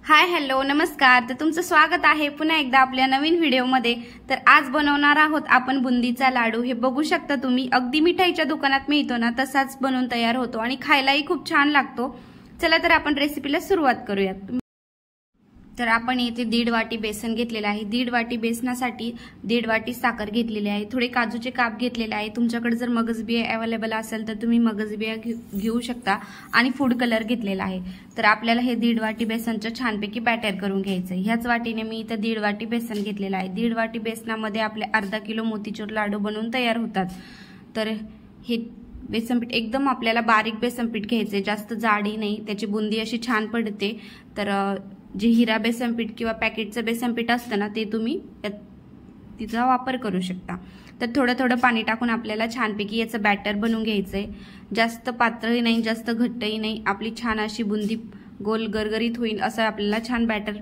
Hi hello नमस्कार। तर तुमचं स्वागत आहे पुन्हा एकदा आपल्या नवीन व्हिडिओमध्ये। तर आज बनवणार आहोत आपण बुंदीचा लाडू। हे बघू शकता तुम्ही, अगदी मिठाईच्या दुकानात मिळतो ना तसाच बनवून तयार होतो आणि खायलाही खूप छान लागतो। चला तर आपण रेसिपीला सुरुवात करूयात। तर आपण येथे 1.5 वाटी बेसन घेतलेले आहे। 1.5 वाटी बेसनासाठी 1.5 वाटी साखर घेतलेली आहे। थोडे काजूचे काप घेतलेले आहे। तुमच्याकडे जर मगजबिया अवेलेबल असेल तर तुम्ही मगजबिया घेऊ शकता आणि फूड कलर घेतलेला आहे। तर आपल्याला हे 1.5 वाटी बेसनचं छानपैकी बॅटर करून घ्यायचं आहे। ह्याच वाटीने मी इथे 1.5 वाटी बेसन घेतलेलं आहे। 1.5 वाटी बेसनामध्ये आपले अर्धा किलो मोतीचूर लाडू बनवून तयार होतात। तर हे बेसनपीठ एकदम आपल्याला बारीक बेसनपीठ घ्यायचे, जास्त जाडी नाही, त्याची बुंदी अशी छान पडते। तर जे हिरा बेसनपीठ किंवा पॅकेटचं बेसनपीठ असतं ना ते तुम्ही तिचा वापर करू शकता। तर थोडं थोडं पाणी टाकून आपल्याला छानपैकी याचं बॅटर बनवून घ्यायचंय। जास्त पातळही नाही जास्त घट्टही नाही, आपली छान अशी बुंदी गोल गरगरीत होईल असं आपल्याला छान बॅटर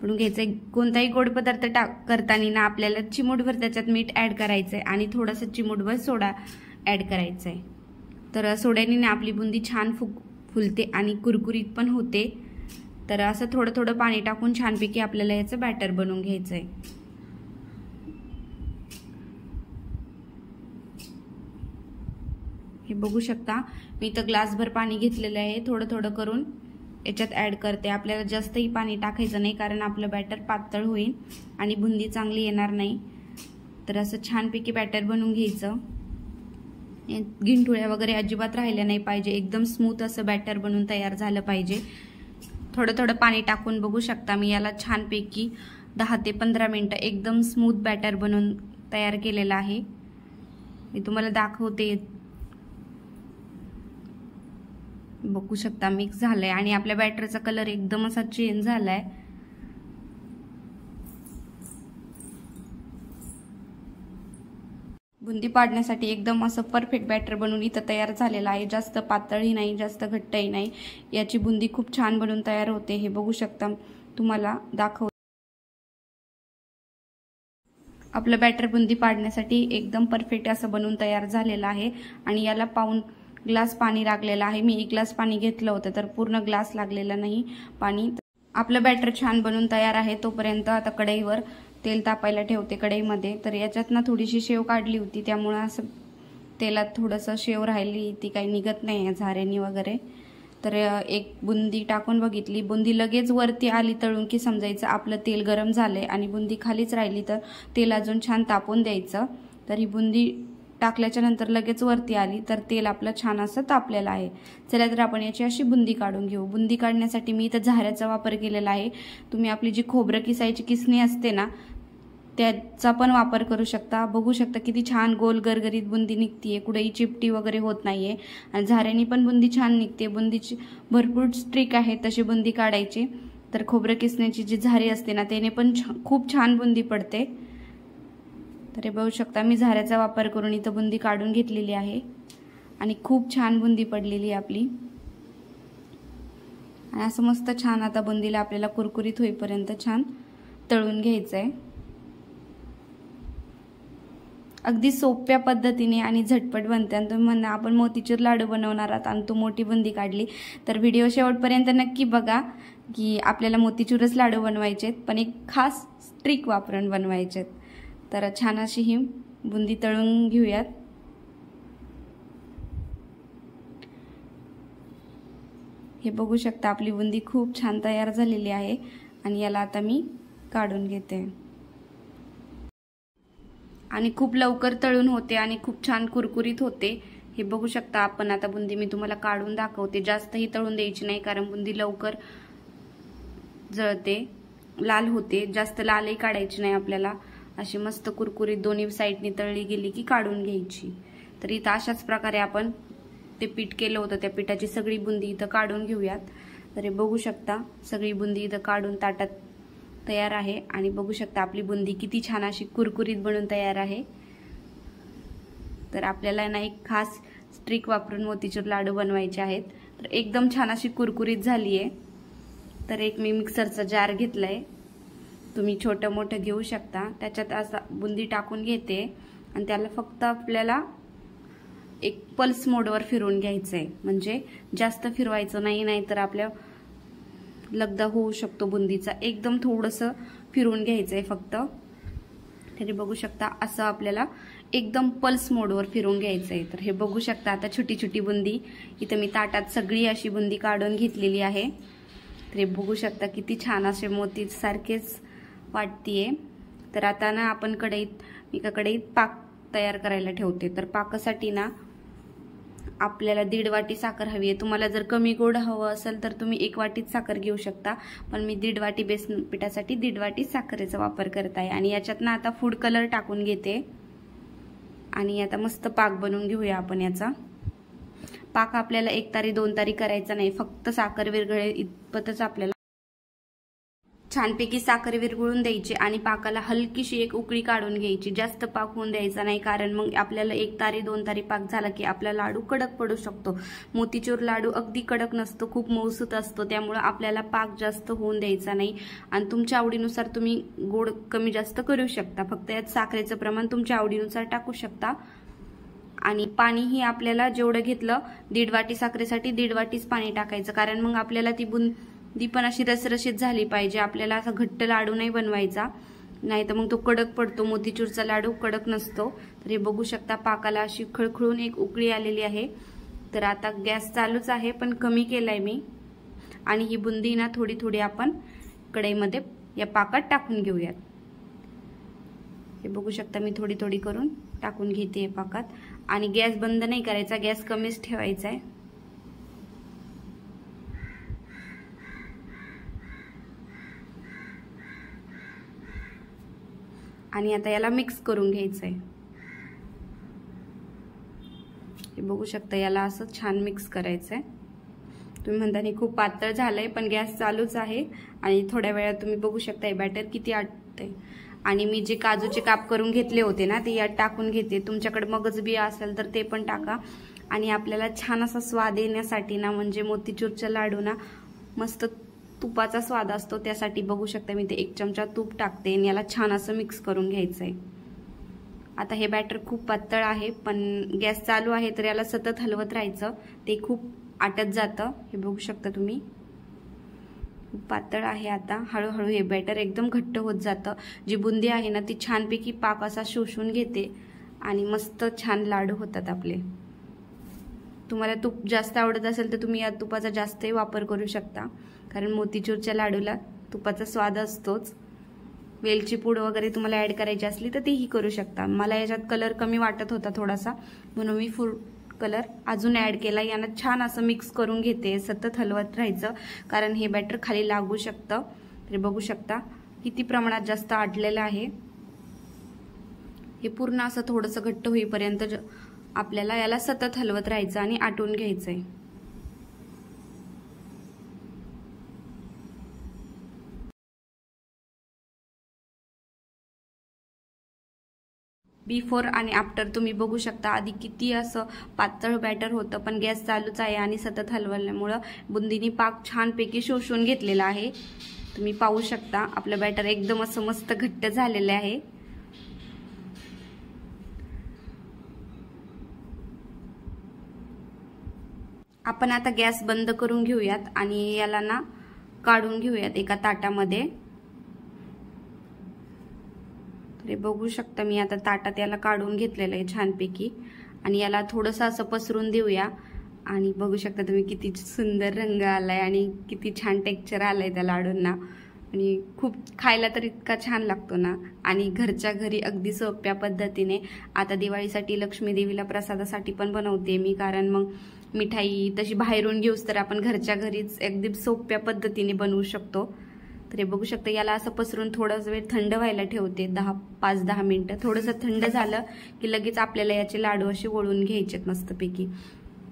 बनवून घ्यायचंय। कोणताही गोड पदार्थ करताना ना आपल्याला चिमूटभर त्याच्यात मीठ ऍड करायचंय आणि थोडंसं चिमूटभर सोडा ऍड करायचंय। तर सोड्याने ना आपली बुंदी छान फुलते आणि कुरकुरीत पण होते। तर असं थोडं थोडं पाणी टाकून छानपैकी आपल्याला याचं बॅटर बनवून घ्यायचंय। हे बघू शकता मी इथं ग्लासभर पाणी घेतलेलं आहे। थोडं थोडं करून याच्यात ऍड करते। आपल्याला जास्तही पाणी टाकायचं नाही कारण आपलं बॅटर पातळ होईल आणि बुंदी चांगली येणार नाही। तर असं छानपैकी बॅटर बनवून घ्यायचं। गिंठुळ्या वगैरे अजिबात राहिल्या नाही पाहिजे, एकदम स्मूथ असं बॅटर बनवून तयार झालं पाहिजे। थोडं थोडं पाणी टाकून बघू शकता मी याला छानपैकी 10 ते 15 मिनिटं एकदम स्मूथ बॅटर बनवून तयार केलेलं आहे। मी तुम्हाला दाखवते, बघू शकता मिक्स झालंय आणि आपल्या बॅटरचा कलर एकदम असा चेंज झालाय। बुंदी पाडण्यासाठी एकदम असं परफेक्ट बॅटर बनवून इथं तयार झालेलं आहे। जास्त पातळही नाही जास्त घट्टही नाही, याची बुंदी खूप छान बनवून तयार होते। हे बघू शकता, तुम्हाला दाखव आपलं बॅटर बुंदी पाडण्यासाठी एकदम परफेक्ट असं बनवून तयार झालेलं आहे। आणि याला पाऊण ग्लास पाणी लागलेलं आहे। मी 1 ग्लास पाणी घेतलं होतं तर पूर्ण ग्लास लागलेलं नाही पाणी। आपलं बॅटर छान बनवून तयार आहे। तोपर्यंत आता कढईवर तेल तापायला ठेवते कढईमध्ये। तर याच्यात ना थोडीशी शेव काढली होती त्यामुळे असं तेलात थोडंसं शेव राहिली, ती काही निघत नाही झाऱ्यानी वगैरे। तर एक बुंदी टाकून बघितली, बुंदी लगेच वरती आली तळून की समजायचं आपलं तेल गरम झालंय। आणि बुंदी खालीच राहिली तर तेल अजून छान तापून द्यायचं। तर ही बुंदी टाकल्याच्या नंतर लगेच वरती आली तर तेल आपलं छान असं तापलेलं आहे। चला तर आपण याची अशी बुंदी काढून घेऊ। बुंदी काढण्यासाठी मी इथं झाऱ्याचा वापर केलेला आहे। तुम्ही आपली जी खोबरं किसायची किसणी असते ना त्याचा पण वापर करू शकता। बघू शकता किती छान गोल गरगरीत बुंदी निघतीये, कुठेही चिपटी वगैरे होत नाहीये आणि झाऱ्यानी पण बुंदी छान निघते। बुंदीची भरपूर ट्रिक आहे तशी बुंदी काढायची। तर खोबरं किसण्याची जी झारी असते ना त्याने पण खूप छान बुंदी पडते। तर हे बघू शकता मी झाऱ्याचा वापर करून इथं बुंदी काढून घेतलेली आहे आणि खूप छान बुंदी पडलेली आपली। आणि असं मस्त छान आता बुंदीला आपल्याला कुरकुरीत होईपर्यंत छान तळून घ्यायचंय। अगदी सोप्या पद्धतीने आणि झटपट बनते। आणि तुम्ही म्हणा आपण मोतीचूर लाडू बनवणार आहात आणि तू मोठी बुंदी काढली, तर व्हिडिओ शेवटपर्यंत नक्की बघा की आपल्याला मोतीचूरच लाडू बनवायचे पण एक खास ट्रिक वापरून बनवायचे। तर छान अशी ही बुंदी तळून घेऊयात। हे बघू शकता आपली बुंदी खूप छान तयार झालेली आहे आणि याला आता मी काढून घेते। आणि खूप लवकर तळून होते आणि खूप छान कुरकुरीत होते। हे बघू शकता आपण आता बुंदी मी तुम्हाला काढून दाखवते। जास्तही तळून द्यायची नाही कारण बुंदी लवकर जळते, लाल होते। जास्त लालही काढायची नाही आपल्याला, अशी मस्त कुरकुरीत दोन्ही साईडनी तळली गेली की काढून घ्यायची। तर इथं अशाच प्रकारे आपण ते पीठ केलं होतं त्या पिठाची सगळी बुंदी इथं काढून घेऊयात। तर हे बघू शकता सगळी बुंदी इथं काढून ताटात तयार आहे आणि बघू शकता आपली बुंदी किती छान अशी कुरकुरीत बनून तयार आहे। तर आपल्याला ना एक खास ट्रिक वापरून मोतीचूर लाडू बनवायचे आहेत। तर एकदम छान अशी कुरकुरीत झाली आहे। तर एक मी मिक्सरचा जार घेतलाय, तुम्ही छोटं मोठं घेऊ शकता। त्याच्यात असा बुंदी टाकून घेते आणि त्याला फक्त आपल्याला एक पल्स मोडवर फिरवून घ्यायचंय, म्हणजे जास्त फिरवायचं नाही, नाहीतर आपल्या लगदा होऊ शकतो बुंदीचा। एकदम थोडंसं फिरवून घ्यायचं आहे फक्त। तरी बघू शकता असं आपल्याला एकदम पल्स मोडवर फिरवून घ्यायचं आहे। तर हे बघू शकता आता छोटी छोटी बुंदी इथं मी ताटात सगळी अशी बुंदी काढून घेतलेली आहे। तर हे बघू शकता किती छान असे मोती सारखेच वाटतीये। तर आता ना आपण कढईत पाक तयार करायला ठेवते। तर पाकासाठी ना आपल्याला 1.5 वाटी साखर हवी आहे। तुम्हाला जर कमी गोड हवं असेल तर तुम्ही 1 वाटीच साखर घेऊ शकता, पण मी 1.5 वाटी बेसन पिठासाठी 1.5 वाटी साखरेचा वापर करत आहे। आणि याच्यात ना आता फूड कलर टाकून घेते आणि आता मस्त पाक बनवून घेऊया आपण याचा। पाक आपल्याला 1 तारी 2 तारी करायचा नाही, फक्त साखर विरघळेल इतपतच आपल्याला छानपैकी साखर विरघळून द्यायची आणि पाकाला हलकीशी एक उकळी काढून घ्यायची। जास्त पाक होऊन द्यायचा नाही, कारण मग आपल्याला 1 तारी 2 तारी पाक झाला की आपला लाडू कडक पडू शकतो। मोतीचूर लाडू अगदी कडक नसतो, खूप मऊसूत असतो, त्यामुळे आपल्याला पाक जास्त होऊन द्यायचा नाही। आणि तुमच्या आवडीनुसार तुम्ही गोड कमी जास्त करू शकता, फक्त यात साखरेचं प्रमाण तुमच्या आवडीनुसार टाकू शकता। आणि पाणीही आपल्याला जेवढं घेतलं 1.5 वाटी साखरेसाठी 1.5 वाटीच पाणी टाकायचं, कारण मग आपल्याला ती बुंदी पण अशी रसरशीत झाली पाहिजे। आपल्याला असा घट्ट लाडू नाही बनवायचा, नाही तर मग तो कडक पडतो। मोतीचूरचा लाडू कडक नसतो। तर हे बघू शकता पाकाला अशी खळखळून एक उकळी आलेली आहे। तर आता गॅस चालूच आहे पण कमी केलाय मी। आणि ही बुंदी ना थोडी थोडी आपण कढईमध्ये या पाकात टाकून घेऊयात। हे बघू शकता मी थोडी थोडी करून टाकून घेते पाकात। आणि गॅस बंद नाही करायचा, गॅस कमीच ठेवायचा आहे। आणि आता याला मिक्स करून घ्यायचंय। हे बघू शकता याला असं छान मिक्स करायचंय। तुम्ही म्हणता नाही खूप पातळ झालंय, पण गॅस चालूच आहे आणि थोड्या वेळात तुम्ही बघू शकता हे बॅटर किती आटतंय। आणि मी जे काजूचे काप करून घेतले होते ना ते यात टाकून घेते। तुमच्याकडे मगज बिया असेल तर ते पण टाका। आणि आपल्याला छान असा स्वाद येण्यासाठी ना, म्हणजे मोतीचूरच्या लाडू ना मस्त तुपाचा स्वाद असतो, त्यासाठी बघू शकता मी ते 1 चमचा तूप टाकते आणि याला छान असं मिक्स करून घ्यायचंय। आता हे बॅटर खूप पातळ आहे, पण गॅस चालू आहे तर याला सतत हलवत राहायचं, ते खूप आटत जातं। हे बघू शकता तुम्ही खूप पातळ आहे। आता हळूहळू हे बॅटर एकदम घट्ट होत जातं। जी बुंदी आहे ना ती छानपैकी पाक असा शोषून घेते आणि मस्त छान लाडू होतात आपले। तुम्हाला तूप जास्त आवडत असेल तर तुम्ही या तुपाचा जास्तही वापर करू शकता, कारण मोतीचूरच्या लाडूला तुपाचा स्वाद असतोच। वेलची पूड वगैरे तुम्हाला ऍड करायची असली तर तीही करू शकता। मला याच्यात कलर कमी वाटत होता थोडासा, म्हणून मी फूड कलर अजून ऍड केला। यांना छान असं मिक्स करून घेते, सतत हलवत राहायचं, कारण हे बॅटर खाली लागू शकतं। तर बघू शकता किती प्रमाणात जास्त आटलेलं आहे। हे पूर्ण असं थोडंसं घट्ट होईपर्यंत आपल्याला याला सतत हलवत राहायचं आणि आटून घ्यायचंय। बिफोर आणि आफ्टर तुम्ही बघू शकता। आधी किती असं पातळ बॅटर होतं, पण गॅस चालूच आहे आणि सतत हलवल्यामुळं बुंदीनी पाक छानपैकी शोषून घेतलेला आहे। तुम्ही पाहू शकता आपलं बॅटर एकदम असं मस्त घट्ट झालेलं आहे। आपण आता गॅस बंद करून घेऊयात आणि याला ना काढून घेऊयात एका ताटामध्ये। हे बघू शकता मी आता ताटात याला काढून घेतलेलं आहे छानपैकी। आणि याला थोडंसं असं पसरून देऊया। आणि बघू शकता तुम्ही किती सुंदर रंग आलाय आणि किती छान टेक्स्चर आलंय त्या लाडूंना। आणि खूप खायला तर इतका छान लागतो ना। आणि घरच्या घरी अगदी सोप्या पद्धतीने आता दिवाळीसाठी लक्ष्मी देवीला प्रसादासाठी पण बनवते मी, कारण मग मिठाई तशी बाहेरून घेऊस तर आपण घरच्या घरीच अगदी सोप्या पद्धतीने बनवू शकतो। तर हे बघू शकता याला असं पसरून थोडाच वेळ थंड व्हायला ठेवते, 5-10 मिनिटं। थोडंसं थंड झालं की लगेच आपल्याला याचे लाडू असे वळून घ्यायचेत मस्तपैकी।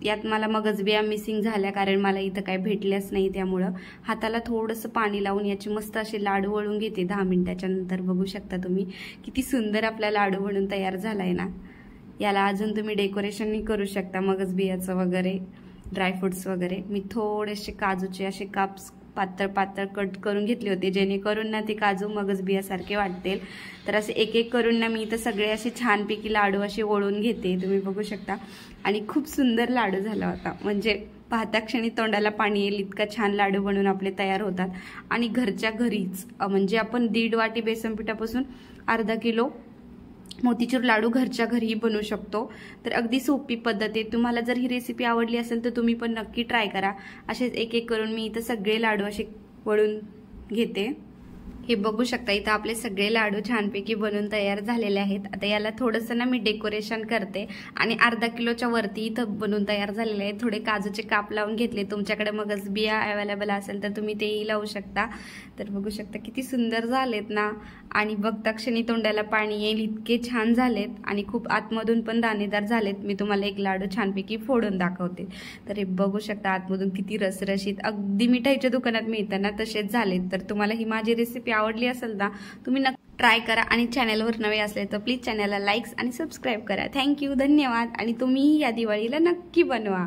यात मला मगज बिया मिसिंग झाल्या, कारण मला इथं काय भेटल्याच नाही, त्यामुळं हाताला थोडंसं पाणी लावून याचे मस्त असे लाडू वळून घेते 10 मिनिटाच्या नंतर। बघू शकता तुम्ही किती सुंदर आपला लाडू बनून तयार झालाय ना। याला अजून तुम्ही डेकोरेशनही करू शकता, मगज बियाचं वगैरे, ड्रायफ्रुट्स वगैरे। मी थोडेसे काजूचे असे काप्स पातळ पातळ कट करून घेतले होते, जेणेकरून ना ते काजू मगज बियासारखे वाटतील। तर असे एक एक करून ना मी इथं सगळे असे छानपैकी लाडू असे वळून घेते, तुम्ही बघू शकता। आणि खूप सुंदर लाडू झाला होता, म्हणजे पाहता क्षणी तोंडाला पाणी येईल इतका छान लाडू बनवून आपले तयार होतात। आणि घरच्या घरीच म्हणजे आपण 1.5 वाटी बेसन पिठापासून अर्धा किलो मोतीचूर लाडू घरच्या घरीही बनवू शकतो। तर अगदी सोपी पद्धत आहे। तुम्हाला जर ही रेसिपी आवडली असेल तर तुम्ही पण नक्की ट्राय करा। असेच एक एक करून मी इथं सगळे लाडू असे वळून घेते। हे बघू शकता इथं आपले सगळे लाडू छानपैकी बनून तयार झालेले आहेत। आता याला थोडंसं ना मी डेकोरेशन करते आणि अर्धा किलोच्या वरती इथं बनून तयार झालेले आहे। थोडे काजूचे काप लावून घेतले। तुमच्याकडे मगच बिया अवेलेबल असेल तर तुम्ही तेही लावू शकता। तर बघू शकता किती सुंदर झालेत ना, आणि बघता क्षणी तोंडाला पाणी येईल इतके छान झालेत आणि खूप आतमधून पण दाणेदार झालेत। मी तुम्हाला एक लाडू छानपैकी फोडून दाखवते। तर हे बघू शकता आतमधून किती रसरशीत अगदी मिठाईच्या दुकानात मिळताना तसेच झालेत। तर तुम्हाला ही माझी रेसिपी आवडली असेल ना, तुम्ही नक्की ट्राय करा आणि चॅनलवर नवे असले तर प्लीज चॅनलला लाईक्स आणि सबस्क्राईब करा। थँक्यू, धन्यवाद। आणि तुम्ही या दिवाळीला नक्की बनवा।